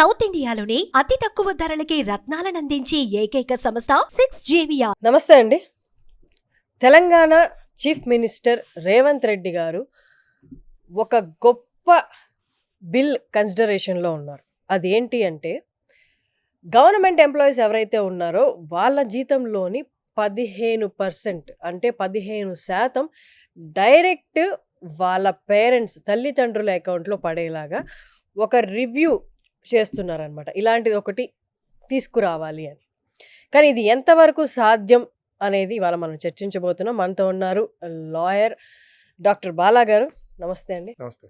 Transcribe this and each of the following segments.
South ఇండియాలోని అతి తక్కువ ధరలకి రత్నాలనందించే ఏకైక సంస్థ 6JVR. నమస్తే అండి. తెలంగాణ చీఫ్ మినిస్టర్ రేవంత్ రెడ్డి గారు ఒక గొప్ప బిల్ కన్సిడరేషన్లో ఉన్నారు. అదేంటి అంటే గవర్నమెంట్ ఎంప్లాయీస్ ఎవరైతే ఉన్నారో వాళ్ళ జీతంలోని 15% అంటే 15% డైరెక్ట్ వాళ్ళ పేరెంట్స్ తల్లిదండ్రుల అకౌంట్లో పడేలాగా ఒక రివ్యూ చేస్తున్నారనమాట. ఇలాంటిది ఒకటి తీసుకురావాలి అని. కానీ ఇది ఎంతవరకు సాధ్యం అనేది ఇవాళ మనం చర్చించబోతున్నాం. మనతో ఉన్నారు లాయర్ డాక్టర్ బాలా గారు. నమస్తే అండి. నమస్తే.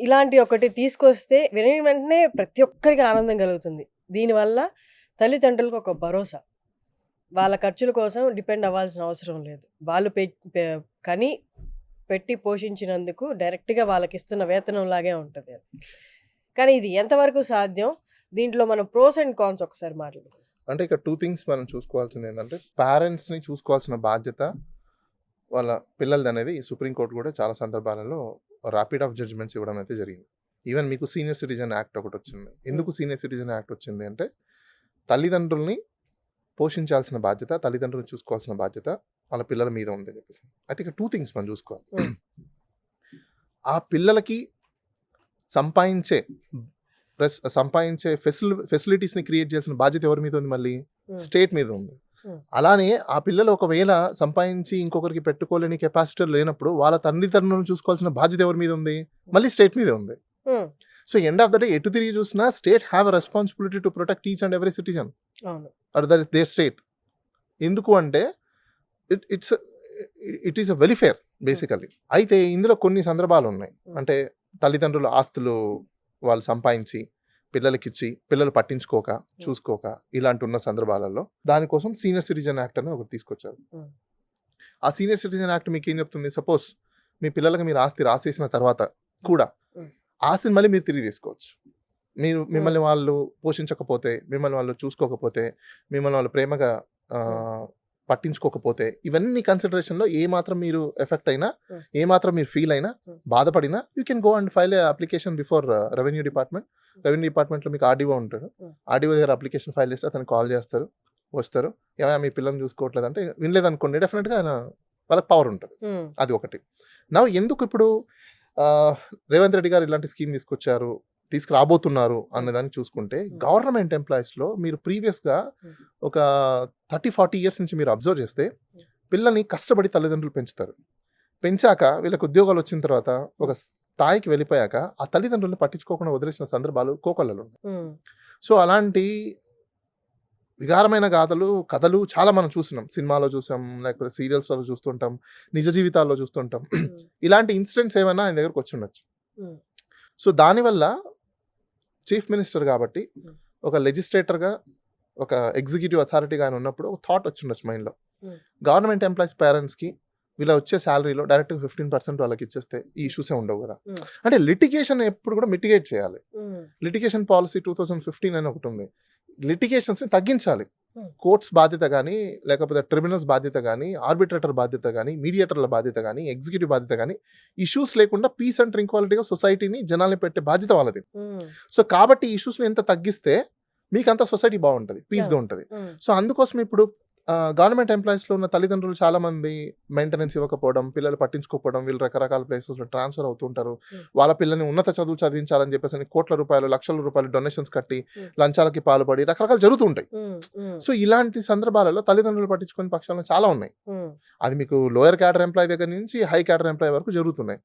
ఇలాంటి ఒకటి తీసుకొస్తే విని వెంటనే ప్రతి ఒక్కరికి ఆనందం కలుగుతుంది. దీనివల్ల తల్లిదండ్రులకు ఒక భరోసా, వాళ్ళ ఖర్చుల కోసం డిపెండ్ అవ్వాల్సిన అవసరం లేదు. వాళ్ళు కని పెట్టి పోషించినందుకు డైరెక్ట్గా వాళ్ళకి ఇస్తున్న వేతనం లాగే ఉంటుంది. కానీ ఇది ఎంతవరకు సాధ్యం, దీంట్లో మనం ప్రోస్ అండ్ కాన్స్ ఒకసారి మాట్లాడుకుందాం. అంటే ఇక్కడ 2 థింగ్స్ మనం చూసుకోవాల్సింది ఏంటంటే, పేరెంట్స్ని చూసుకోవాల్సిన బాధ్యత వాళ్ళ పిల్లలది అనేది సుప్రీంకోర్టు కూడా చాలా సందర్భాలలో ర్యాపిడ్ ఆఫ్ జడ్జ్మెంట్స్ ఇవ్వడం అయితే జరిగింది. ఈవెన్ మీకు సీనియర్ సిటిజన్ యాక్ట్ ఒకటి వచ్చింది. ఎందుకు సీనియర్ సిటిజన్ యాక్ట్ వచ్చింది అంటే, తల్లిదండ్రుల్ని పోషించాల్సిన బాధ్యత, తల్లిదండ్రులను చూసుకోవాల్సిన బాధ్యత వాళ్ళ పిల్లల మీద ఉంది చెప్పేసి. అయితే ఇక్కడ 2 థింగ్స్ మనం చూసుకోవాలి. ఆ పిల్లలకి సంపాదించే ఫెసిలిటీస్ని క్రియేట్ చేయాల్సిన బాధ్యత ఎవరి మీద ఉంది? మళ్ళీ స్టేట్ మీద ఉంది. అలానే ఆ పిల్లలు ఒకవేళ సంపాదించి ఇంకొకరికి పెట్టుకోలేని కెపాసిటీ లేనప్పుడు వాళ్ళ తల్లిదండ్రులను చూసుకోవాల్సిన బాధ్యత ఎవరి మీద ఉంది? మళ్ళీ స్టేట్ మీద ఉంది. So end of the day ఎటు తిరిగి చూసినా state have a responsibility to protect each and every citizen or that is their state. ఎందుకు అంటే it is a welfare basically. అయితే ఇందులో కొన్ని సందర్భాలు ఉన్నాయి. అంటే తల్లిదండ్రుల ఆస్తులు వాళ్ళు సంపాదించి పిల్లలకిచ్చి పిల్లలు పట్టించుకోక చూసుకోక ఇలాంటి ఉన్న సందర్భాలలో దానికోసం సీనియర్ సిటిజన్ యాక్ట్ అని ఒకటి తీసుకొచ్చారు. ఆ సీనియర్ సిటిజన్ యాక్ట్ మీకు ఏం చెప్తుంది? సపోజ్ మీ పిల్లలకి మీరు ఆస్తి రాసేసిన తర్వాత కూడా ఆస్తిని మళ్ళీ మీరు తిరిగి తీసుకోవచ్చు. మిమ్మల్ని వాళ్ళు పోషించకపోతే, మిమ్మల్ని వాళ్ళు చూసుకోకపోతే, మిమ్మల్ని వాళ్ళు ప్రేమగా పట్టించుకోకపోతే, ఇవన్నీ కన్సిడరేషన్లో ఏ మాత్రం మీరు ఎఫెక్ట్ అయినా, ఏ మాత్రం మీరు ఫీల్ అయినా, బాధపడినా, you can go and file a application before revenue department. రెవెన్యూ డిపార్ట్మెంట్లో మీకు ఆర్డీఓ ఉంటాడు. ఆర్డీఓ దగ్గర అప్లికేషన్ ఫైల్ చేస్తే అతను కాల్ చేస్తారు, వస్తారు. ఏమైనా మీ పిల్లల్ని చూసుకోవట్లేదు అంటే వినలేదనుకోండి, డెఫినెట్గా ఆయన వాళ్ళకి పవర్ ఉంటుంది. అది ఒకటి. నా ఎందుకు ఇప్పుడు రేవంత్ రెడ్డి గారు ఇలాంటి స్కీమ్ తీసుకురాబోతున్నారు అన్నదాన్ని చూసుకుంటే, గవర్నమెంట్ ఎంప్లాయీస్లో మీరు ప్రీవియస్గా ఒక 30-40 ఇయర్స్ నుంచి మీరు అబ్జర్వ్ చేస్తే, పిల్లల్ని కష్టపడి తల్లిదండ్రులు పెంచుతారు. పెంచాక వీళ్ళకి ఉద్యోగాలు వచ్చిన తర్వాత ఒక స్థాయికి వెళ్ళిపోయాక ఆ తల్లిదండ్రులను పట్టించుకోకుండా వదిలేసిన సందర్భాలు కోకొల్లలు ఉన్నాయి. సో అలాంటి వికారమైన కథలు చాలా మనం చూస్తున్నాం. సినిమాలో చూసాం, లేకపోతే సీరియల్స్లో చూస్తుంటాం, నిజ జీవితాల్లో చూస్తుంటాం. ఇలాంటి ఇన్సిడెంట్స్ ఏమైనా ఆయన దగ్గరకు వచ్చి ఉండొచ్చు. సో దానివల్ల చీఫ్ మినిస్టర్ కాబట్టి ఒక లెజిస్లేటర్గా, ఒక ఎగ్జిక్యూటివ్ అథారిటీగా ఆయన ఉన్నప్పుడు ఒక థాట్ వచ్చి ఉండొచ్చు మైండ్లో. గవర్నమెంట్ ఎంప్లాయీస్ పేరెంట్స్కి వీళ్ళ వచ్చే శాలరీలో డైరెక్ట్గా 15% వాళ్ళకి ఇచ్చేస్తే ఈ ఇష్యూసే ఉండవు కదా. అంటే లిటిగేషన్ ఎప్పుడు కూడా మిటిగేట్ చేయాలి. లిటిగేషన్ పాలసీ 2015 అని ఒకటి ఉంది. లిటిగేషన్స్ని తగ్గించాలి. కోర్ట్స్ బాధ్యత కానీ, లేకపోతే ట్రిబ్యునల్స్ బాధ్యత కానీ, ఆర్బిట్రేటర్ బాధ్యత కానీ, మీడియేటర్ల బాధ్యత కానీ, ఎగ్జిక్యూటివ్ బాధ్యత కానీ, ఇష్యూస్ లేకుండా పీస్ అండ్ ట్రంక్వాలిటీగా సొసైటీని జనాల్ని పెట్టే బాధ్యత వాళ్ళది. సో కాబట్టి ఈ ఇష్యూస్ని ఎంత తగ్గిస్తే మీకు అంత సొసైటీ బాగుంటుంది, పీస్గా ఉంటుంది. సో అందుకోసం ఇప్పుడు గవర్నమెంట్ ఎంప్లాయీస్లో ఉన్న తల్లిదండ్రులు చాలా మంది మెయింటెనెన్స్ ఇవ్వకపోవడం, పిల్లలు పట్టించుకోకపోవడం, వీళ్ళు రకరకాల ప్లేసెస్లో ట్రాన్స్ఫర్ అవుతుంటారు. వాళ్ళ పిల్లల్ని ఉన్నత చదువులు చదివించాలని చెప్పేసి కోట్ల రూపాయలు, లక్షల రూపాయలు డొనేషన్స్ కట్టి లంచాలకి పాల్పడి రకరకాలు జరుగుతుంటాయి. సో ఇలాంటి సందర్భాలలో తల్లిదండ్రులు పట్టించుకునే పక్షాలు చాలా ఉన్నాయి. అది మీకు లోయర్ క్యాడర్ ఎంప్లాయీ దగ్గర నుంచి హై క్యాడర్ ఎంప్లాయీ వరకు జరుగుతున్నాయి.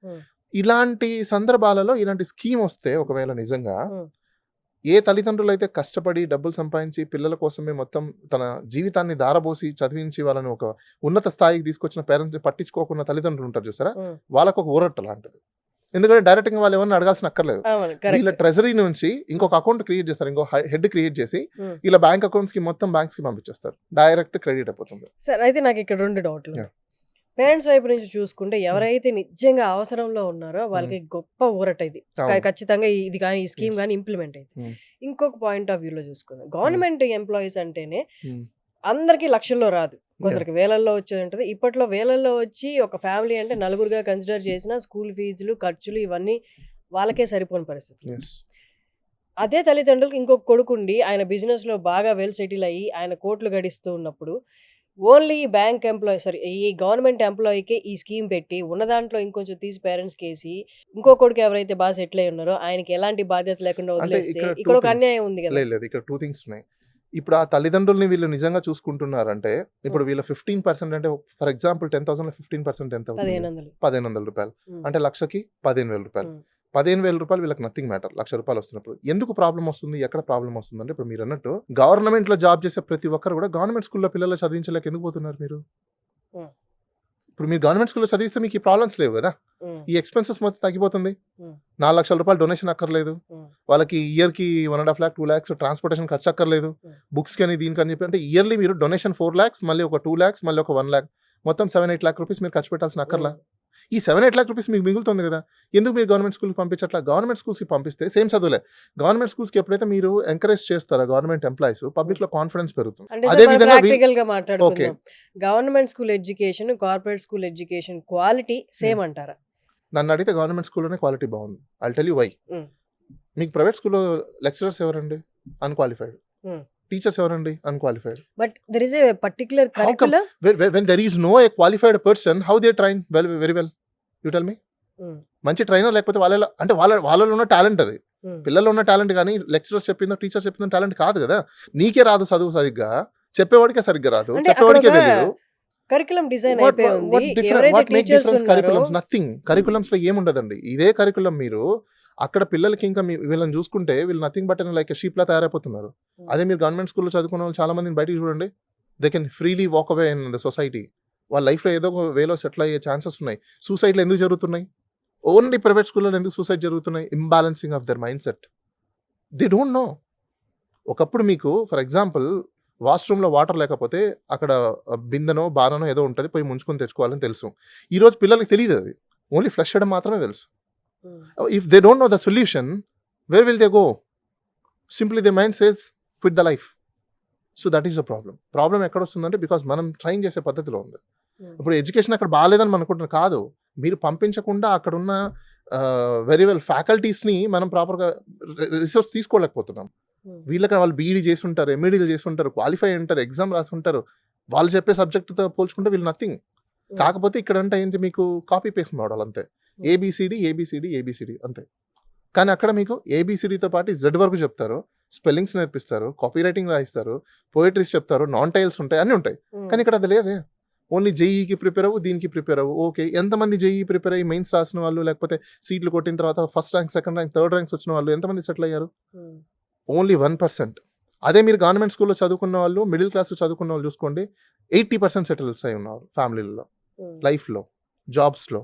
ఇలాంటి సందర్భాలలో ఇలాంటి స్కీమ్ వస్తే ఒకవేళ నిజంగా ఏ తల్లిదండ్రులు అయితే కష్టపడి డబ్బులు సంపాదించి పిల్లల కోసమే మొత్తం తన జీవితాన్ని దారబోసి చదివించి వాళ్ళని ఒక ఉన్నత స్థాయికి తీసుకొచ్చిన పేరెంట్స్ పట్టించుకోకుండా తల్లిదండ్రులు ఉంటారు చూసారా, వాళ్ళకు ఒక ఊరట లాంటిది. ఎందుకంటే డైరెక్ట్గా వాళ్ళు ఎవరిని అడగాల్సిన అక్కర్లేదు. వీళ్ళ ట్రెజరీ నుంచి ఇంకొక అకౌంట్ క్రియేట్ చేస్తారు, ఇంకో హెడ్ క్రియేట్ చేసి ఇలా బ్యాంక్ అకౌంట్స్ కి మొత్తం బ్యాంక్స్ కి పంపించేస్తారు, డైరెక్ట్ క్రెడిట్ అయిపోతుంది. సార్ అయితే నాకు ఇక్కడ 2 డౌట్లు. పేరెంట్స్ వైపు నుంచి చూసుకుంటే ఎవరైతే నిజంగా అవసరంలో ఉన్నారో వాళ్ళకి గొప్ప ఊరట ఇది, ఖచ్చితంగా ఇది కానీ ఈ స్కీమ్ కానీ ఇంప్లిమెంట్ అయితే. ఇంకొక పాయింట్ ఆఫ్ వ్యూలో చూసుకుందాం, గవర్నమెంట్ ఎంప్లాయీస్ అంటేనే అందరికి లక్షల్లో రాదు, కొందరికి వేలల్లో వచ్చేది ఉంటుంది. ఇప్పట్లో వేలల్లో వచ్చి ఒక ఫ్యామిలీ అంటే నలుగురుగా కన్సిడర్ చేసిన స్కూల్ ఫీజులు, ఖర్చులు ఇవన్నీ వాళ్ళకే సరిపోని పరిస్థితి. అదే తల్లిదండ్రులకు ఇంకొక కొడుకుండి ఆయన బిజినెస్‌లో బాగా వెల్ సెటిల్ అయ్యి, ఆయన కోట్లు గడిస్తూ ఉన్నప్పుడు, ఓన్లీ ఈ బ్యాంక్ ఎంప్లాయీ సారీ ఈ గవర్నమెంట్ ఎంప్లాయీకే ఈ స్కీమ్ పెట్టి, ఉన్న దాంట్లో ఇంకొంచెం తీసి పేరెంట్స్‌కేసి, ఇంకో కొడుకు ఎవరైతే బాగా సెటిల్ అయ్యి ఉన్నారో ఆయనకి ఎలాంటి బాధ్యత లేకుండా అంటే వదిలేస్తే ఇక్కడ ఇక్కడ 2 ఒక థింగ్స్. అన్యాయం ఉంది కదా! లేదు ఇక్కడ 2 థింగ్స్ ఉన్నాయి. ఇప్పుడు ఆ తల్లిదండ్రుల్ని వీళ్ళు నిజంగా చూసుకుంటున్నారంటే, ఇప్పుడు వీళ్ళ 15% అంటే ఫర్ ఎగ్జాంపుల్ 10,000లో 15% ఎంత అవుతుంది? 1500. 1,500 రూపాయలు. హ్మ్. అంటే లక్షకి 15,000 రూపాయలు. హ్మ్. 15,000 రూపాయలు వీళ్ళకి నథింగ్ మ్యాటర్. ₹1,00,000 వస్తున్నప్పుడు. ఎందుకు ప్రాబ్లమ్ వస్తుంది? ఎక్కడ ప్రాబ్లమ్ వస్తుందంటే, ఇప్పుడు మీరన్నట్టు గవర్నమెంట్‌లో జాబ్ చేసే ప్రతి ఒక్కరు కూడా గవర్నమెంట్ స్కూల్‌లో పిల్లలు చదివించలేక ఎందుకు పోతున్నారు మీరు? హ్మ్. ఇప్పుడు మీరు గవర్నమెంట్ స్కూల్‌లో చదివిస్తే మీకు ఈ ప్రాబ్లమ్స్ లేవు కదా! హ్మ్. ఈ ఎక్స్‌పెన్సెస్ మొత్తం తగ్గిపోతుంది. హ్మ్. ₹4,00,000 డొనేషన్ అక్కర్లేదు. హ్మ్. వాళ్ళకి ఇయర్‌కి 1.5 లాక్, 2 లాక్స్ ట్రాన్స్‌పోర్టేషన్ ఖర్చు అక్కర్లేదు. హ్మ్. బుక్స్‌కని దీనికని చెప్పి అంటే ఇయర్‌లీ మీరు డొనేషన్ 4 లాక్స్, మళ్ళీ ఒక 2 లాక్స్, మళ్ళీ ఒక 1 లాక్ మొత్తం 7-8 లాక్ రూపీస్ మీరు ఖర్చు పెట్టాల్సిన అక్కర్లా. హ్మ్. ఈ 7-8 లాక్ రూపీస్ మీకు మిగులుతుంది కదా! ఎందుకు మీరు గవర్నమెంట్ స్కూల్‌కి పంపించట్లా? గవర్నమెంట్ స్కూల్స్‌కి పంపిస్తే సేమ్ చదువులే. గవర్నమెంట్ స్కూల్స్‌కి ఎప్పుడైతే మీరు ఎంకరేజ్ చేస్తారో గవర్నమెంట్ ఎంప్లాయీస్, పబ్లిక్‌లో కాన్ఫిడెన్స్ పెరుగుతుంది. అంటే అదే సార్ మనం విధంగా ప్రాక్టికల్‌గా ఓకే. మాట్లాడుకుందాం. Government school education, corporate school education quality same అంటారా? నన్ను అడిగితే గవర్నమెంట్ స్కూల్‌లోనే క్వాలిటీ బాగుంది. I will tell you why. Hmm. మీకు ప్రైవేట్ స్కూల్‌లో లెక్చరర్స్ ఎవరండి? అన్‌క్వాలిఫైడ్. హ్మ్. టీచర్స్ ఎవరండి? Unqualified. But there is a particular How come curriculum. when there is no a qualified person, how they train very well? You tell me. హ్మ్. మంచి trainer లేకపోతే వాళ్ళలో ఉన్న talent అది. హ్మ్. పిల్లల్లో ఉన్న టాలెంట్ కానీ లెక్చరర్స్ చెప్పిందో టీచర్స్ చెప్పిందో టాలెంట్ కాదు కదా! నీకే రాదు చదువు సరిగ్గా, చెప్పేవాడికే సరిగ్గా రాదు, అంటే అక్కడ చెప్పేవాడికే ఒక తెలీదు. కరిక్యులమ్ డిజైన్ What అయిపోయి ఉంది. ఎవరైతే what make టీచర్స్ difference ఉన్నారో curriculums? Nothing. Curriculumsలో ఏముండదండి. ఇదే కరికులం మీరు అక్కడ పిల్లలకి ఇంకా వీళ్ళని చూసుకుంటే వీళ్ళు నథింగ్ బట్ లైక్ షీప్‌లా తయారైపోతున్నారు. అదే మీరు గవర్నమెంట్ స్కూల్‌లో చదువుకున్న వాళ్ళు చాలా మందిని బయటికి చూడండి. They can freely walk away in the society. వాళ్ళ లైఫ్‌లో ఏదో ఒక వేలో సెటిల్ అయ్యే ఛాన్సెస్ ఉన్నాయి. సూసైడ్‌లు ఎందుకు జరుగుతున్నాయి? ఓన్లీ ప్రైవేట్ స్కూల్‌లో ఎందుకు సూసైడ్ జరుగుతున్నాయి? Imbalancing of their mind set. They don't know. ఒకప్పుడు మీకు ఫర్ ఎగ్జాంపుల్ వాష్‌రూమ్‌లో వాటర్ లేకపోతే అక్కడ బిందెనో, బాననో ఏదో ఉంటది. పోయి ముంచుకొని తెచ్చుకోవాలని తెలుసు. ఈరోజు పిల్లలకి తెలీదది. ఓన్లీ ఫ్లష్ చేయడం మాత్రమే తెలుసు. హ్మ్. If they don't know the solution, where will they go? Simply their mind says, quit the life. So that is the problem. Problem ఎక్కడ వస్తుందంటే బికాస్ మనం ట్రైన్ చేసే పద్ధతిలో ఉంది. హ్మ్. ఇప్పుడు ఎడ్యుకేషన్ అక్కడ బాగాలేదని మనం అనుకుంటున్నాం. కాదు. మీరు పంపించకుండా అక్కడున్న వెరీ వెల్ ఫ్యాకల్టీస్‌ని మనం ప్రాపర్‌గా రిసోర్స్ తీసుకోలేకపోతున్నాం. హ్మ్. వీళ్ళకి వాళ్ళు బీఈడీ చేసుంటారు, ఎంఈడీలు చేసుంటారు, క్వాలిఫై ఉంటారు, ఎగ్జామ్ రాసుంటారు. వాళ్ళు చెప్పే సబ్జెక్ట్‌తో పోల్చుకుంటే వీళ్ళు నథింగ్. హ్మ్. కాకపోతే ఇక్కడంటే ఏంటి మీకు కాపీ పేస్ట్ మోడల్ అంతే. ఏబీసీడీ, ఏబీసీడీ, ఏబీసీడీ అంతే. కానీ అక్కడ మీకు ఏబీసీడీతో పాటు జెడ్ వరకు చెప్తారు, స్పెల్లింగ్స్ నేర్పిస్తారు, కాపీ రైటింగ్ రాయిస్తారు, పోయట్రీస్ చెప్తారు, నాన్ టైల్స్ ఉంటాయి, అన్నీ ఉంటాయి. హ్మ్. కానీ ఇక్కడ అది లేదే. ఓన్లీ జేఈకి ప్రిపేర్ అవ్వు, దీనికి ప్రిపేర్ అవ్వు. ఓకే, ఎంతమంది జేఈ ప్రిపేర్ అయ్యి మెయిన్స్ రాసిన వాళ్ళు, లేకపోతే సీట్లు కొట్టిన తర్వాత first rank, second rank, third ranks వచ్చిన వాళ్ళు ఎంతమంది సెటిల్ అయ్యారు? హ్మ్. ఓన్లీ 1%. అదే మీరు గవర్నమెంట్ స్కూల్‌లో చదువుకున్న వాళ్ళు, మిడిల్ క్లాస్ చదువుకున్న వాళ్ళు చూసుకోండి, 80% సెటిల్స్ అయి ఉన్నారు ఫ్యామిలీలలో, హ్మ్. లైఫ్‌లో, జాబ్స్‌లో.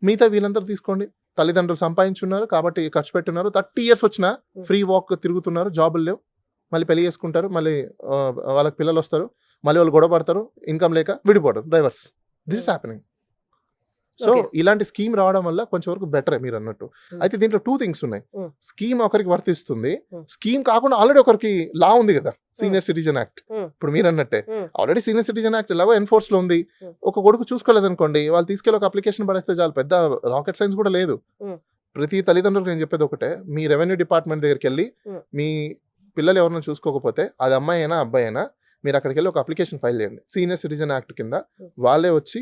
మిగతా వీళ్ళందరూ తీసుకోండి, తల్లిదండ్రులు సంపాదించున్నారు కాబట్టి ఖర్చు పెట్టున్నారు. 30 ఇయర్స్ వచ్చినా ఫ్రీ వాక్ తిరుగుతున్నారు, జాబులు లేవు, మళ్ళీ పెళ్లి చేసుకుంటారు, మళ్ళీ వాళ్ళకి పిల్లలు వస్తారు, మళ్ళీ వాళ్ళు గొడవ పడతారు, ఇన్కమ్ లేక విడిపోవడం, divorce. This is happening. So okay. ఇలాంటి స్కీమ్ రావడం వల్ల కొంచెం వరకు బెటరే మీరు అన్నట్టు. అయితే దీంట్లో 2 థింగ్స్ ఉన్నాయి. Hmm. స్కీమ్ ఒకరికి వర్తిస్తుంది, Hmm. స్కీమ్ కాకుండా ఆల్రెడీ ఒకరికి లా ఉంది కదా, సీనియర్ సిటిజన్ యాక్ట్. Hmm. ఇప్పుడు మీరు అన్నట్టే Hmm. Already senior citizen act ఎలాగో ఎన్ఫోర్స్లో ఉంది. Hmm. ఒక కొడుకు చూసుకోలేదనుకోండి, వాళ్ళు తీసుకెళ్ళి ఒక అప్లికేషన్ పడేస్తే చాలు, పెద్ద రాకెట్ సైన్స్ కూడా లేదు. Hmm. ప్రతి తల్లిదండ్రులకు నేను చెప్పేది ఒకటే, మీ రెవెన్యూ డిపార్ట్మెంట్ దగ్గరికి వెళ్ళి Hmm. మీ పిల్లలు ఎవరైనా చూసుకోకపోతే, అది అమ్మాయి అయినా అబ్బాయి అయినా, మీరు అక్కడికి వెళ్ళి ఒక అప్లికేషన్ ఫైల్ చేయండి. సీనియర్ సిటిజన్ యాక్ట్ కింద వాళ్ళే వచ్చి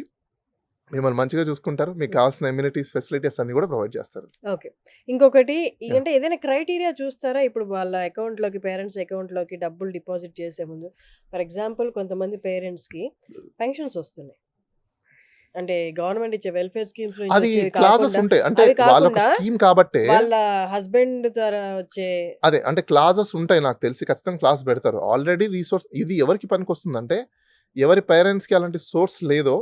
మిమ్మల్ని మంచిగా చూసుకుంటారు, మీకు కావాల్సిన ఎమ్యూనిటీస్, ఫెసిలిటీస్ అన్ని కూడా ప్రొవైడ్ చేస్తారు. ఓకే. ఇంకొకటి అంటే ఏదైనా క్రైటీరియా చూస్తారా? ఇప్పుడు వాళ్ళ అకౌంట్‌లోకి, పేరెంట్స్ అకౌంట్‌లోకి డబ్బులు డిపాజిట్ చేసే ముందు ఫర్ ఎగ్జాంపుల్ కొంతమంది పేరెంట్స్‌కి పెన్షన్స్ వస్తున్నాయి. అంటే గవర్నమెంట్ ఇచ్చే వెల్ఫేర్ స్కీమ్స్ నుంచి అది వచ్చేవి క్లాజెస్ కాకుండా ఉంటాయి. అంటే అవి వాళ్ళొక కాకుండా స్కీమ్ కాబట్టే వాళ్ళ హస్బెండ్ ద్వారా వచ్చే అదే అంటే క్లాజెస్ ఉంటాయి, నాకు తెలిసి ఖచ్చితంగా క్లాస్ పెడతారు. ఆల్రెడీ రీసోర్స్ ఇది ఎవరికి పనికొస్తుందంటే, ఎవరి పేరెంట్స్‌కి అలాంటి సోర్స్ లేదో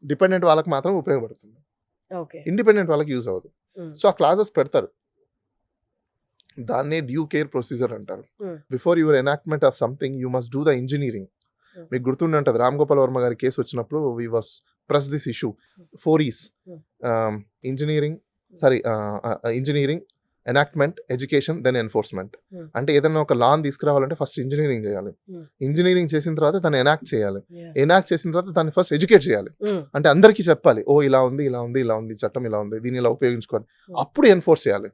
డిపెండెంట్ వాళ్ళకి మాత్రం ఉపయోగపడుతుంది. ఓకే. ఇండిపెండెంట్ వాళ్ళకి యూజ్ అవ్వదు. సో ఆ క్లాజెస్ పెడతారు. దాన్నే డ్యూ కేర్ ప్రొసీజర్ అంటారు. Before your enactment of something you must do the engineering. మీకు గుర్తుండే ఉంటుంది, రామ్ గోపాల్ వర్మ గారి కేసు వచ్చినప్పుడు we was press this issue 4 E's. Engineering, enactment, education, then enforcement. అంటే ఏదైనా ఒక లాన్ తీసుకురావాలంటే ఫస్ట్ ఇంజనీరింగ్ చేయాలి, ఇంజనీరింగ్ చేసిన తర్వాత దాన్ని ఎనాక్ట్ చేయాలి, ఎనాక్ట్ చేసిన తర్వాత దాన్ని ఫస్ట్ ఎడ్యుకేట్ చేయాలి. అంటే అందరికీ చెప్పాలి, ఓ ఇలా ఉంది, ఇలా ఉంది, ఇలా ఉంది, చట్టం ఇలా ఉంది, దీన్ని ఇలా ఉపయోగించుకోవాలి. అప్పుడు ఎన్ఫోర్స్ చేయాలి.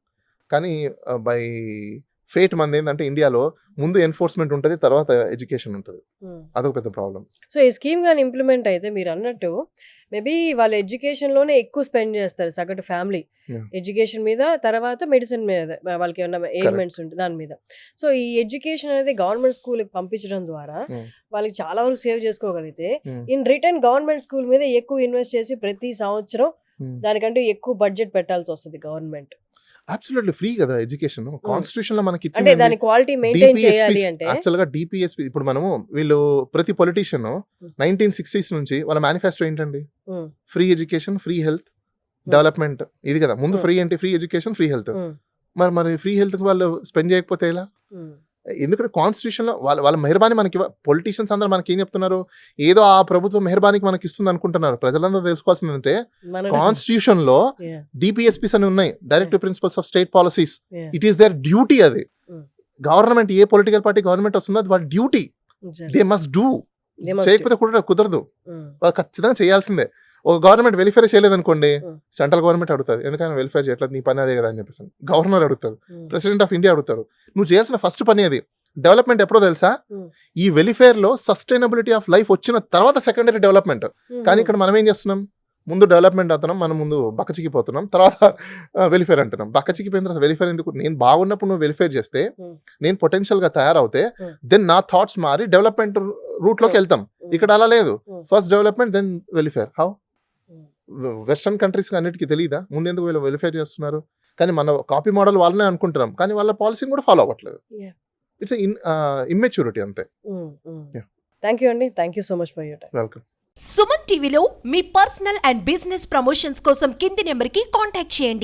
కానీ బై ఫేట్ మంది ఏంటంటే ఇండియాలో ముందు ఎన్ఫోర్స్మెంట్ ఉంటుంది, తర్వాత ఎడ్యుకేషన్ ఉంటుంది. అదొక పెద్ద ప్రాబ్లం. సో ఈ స్కీమ్ కానీ ఇంప్లిమెంట్ అయితే మీరు అన్నట్టు మేబీ వాళ్ళు ఎడ్యుకేషన్లోనే ఎక్కువ స్పెండ్ చేస్తారు సగటు ఫ్యామిలీ. Yeah. ఎడ్యుకేషన్ మీద, తర్వాత మెడిసిన్ మీద, వాళ్ళకి ఏమన్నా ఎయిల్మెంట్స్ ఉంటే దాని మీద. సో ఈ ఎడ్యుకేషన్ అనేది గవర్నమెంట్ స్కూల్కి పంపించడం ద్వారా వాళ్ళకి చాలా వరకు సేవ్ చేసుకోగలిగితే, ఇన్ రిటర్న్ గవర్నమెంట్ స్కూల్ మీద ఎక్కువ ఇన్వెస్ట్ చేసి ప్రతి సంవత్సరం దానికంటే ఎక్కువ బడ్జెట్ పెట్టాల్సి వస్తుంది గవర్నమెంట్. అబ్సల్యూట్లీ ఫ్రీ కదా ఎడ్యుకేషన్. కాన్స్టిట్యూషన్ లో మనకి అంటే దాని క్వాలిటీ మెయింటైన్ చేయాలి అంటే యాక్చువల్ గా డిపిఎస్పి ఇప్పుడు మనము వీళ్ళు ప్రతి పొలిటీషియన్ 1960s నుంచి వాళ్ళ మేనిఫెస్టో ఏంటండి? Free education, free health, development. ఇది కదా ముందు. ఫ్రీ అంటే ఫ్రీ ఎడ్యుకేషన్, ఫ్రీ హెల్త్. మరి ఫ్రీ హెల్త్ కి వాళ్ళు స్పెండ్ చేయకపోతే ఎలా? ఎందుకంటే కాన్స్టిట్యూషన్ లో వాళ్ళ మెహర్బానీ మనకి, పొలిటీషియన్స్ అందరూ మనకి ఏం చెప్తున్నారు, ఏదో ఆ ప్రభుత్వం మెహర్బానీకి మనకి ఇస్తుంది అనుకుంటున్నారు. ప్రజలందరూ తెలుసుకోవాల్సింది అంటే కాన్స్టిట్యూషన్ లో డిపిఎస్పీస్ అని ఉన్నాయి, directive principles of state policies. It is their duty. అది గవర్నమెంట్, ఏ పొలిటికల్ పార్టీ గవర్నమెంట్ వస్తుందో అది వాళ్ళ డ్యూటీ. They must do. చేయకపోతే కూడా కుదరదు, వాళ్ళు ఖచ్చితంగా చేయాల్సిందే. ఒక గవర్నమెంట్ వెలిఫేర్ చేయలేదు అనుకోండి, సెంట్రల్ గవర్నమెంట్ అడుగుతుంది ఎందుకని వెలిఫేర్ చేయట్లేదు, నీ పని అదే కదా అని చెప్పేసి. గవర్నర్ అడుగుతారు, ప్రెసిడెంట్ ఆఫ్ ఇండియా అడుగుతారు. నువ్వు చేయాల్సిన ఫస్ట్ పని అది. డెవలప్మెంట్ ఎప్పుడో తెలుసా? ఈ వెలిఫేర్ లో సస్టైనబిలిటీ ఆఫ్ లైఫ్ వచ్చిన తర్వాత సెకండరీ డెవలప్మెంట్. కానీ ఇక్కడ మనం ఏం చేస్తున్నాం, ముందు డెవలప్మెంట్ అవుతున్నాం, మనం ముందు బక్కచిక్కిపోతున్నాం, తర్వాత వెలిఫేర్ అంటున్నాం. బక్కచిక్కిపోయిన తర్వాత వెలిఫేర్ ఎందుకు? నేను బాగున్నప్పుడు నువ్వు వెలిఫేర్ చేస్తే, నేను పొటెన్షియల్ గా తయారవుతే, దెన్ నా థాట్స్ మారి డెవలప్మెంట్ రూట్ లోకి వెళ్తాం. ఇక్కడ అలా లేదు. First development, then welfare. How? Western countries అన్నిటికీ తెలియదా ముందు ఎందుకు వీళ్ళు వెలిఫేర్ చేస్తున్నారు? కానీ మన కాపీ మోడల్ వాళ్ళనే అనుకుంటున్నాం, కానీ వాళ్ళ పాలసీని కూడా ఫాలో అవ్వట్లేదు. ఇట్స్ ఇమ్మెచ్యూరిటీ అంతే. థ్యాంక్ యూ అండి. Thank you so much for your time. Welcome. Suman టీవీలో మీ పర్సనల్ అండ్ బిజినెస్ ప్రమోషన్స్ కోసం కింది నెంబర్కి కాంటాక్ట్ చేయండి.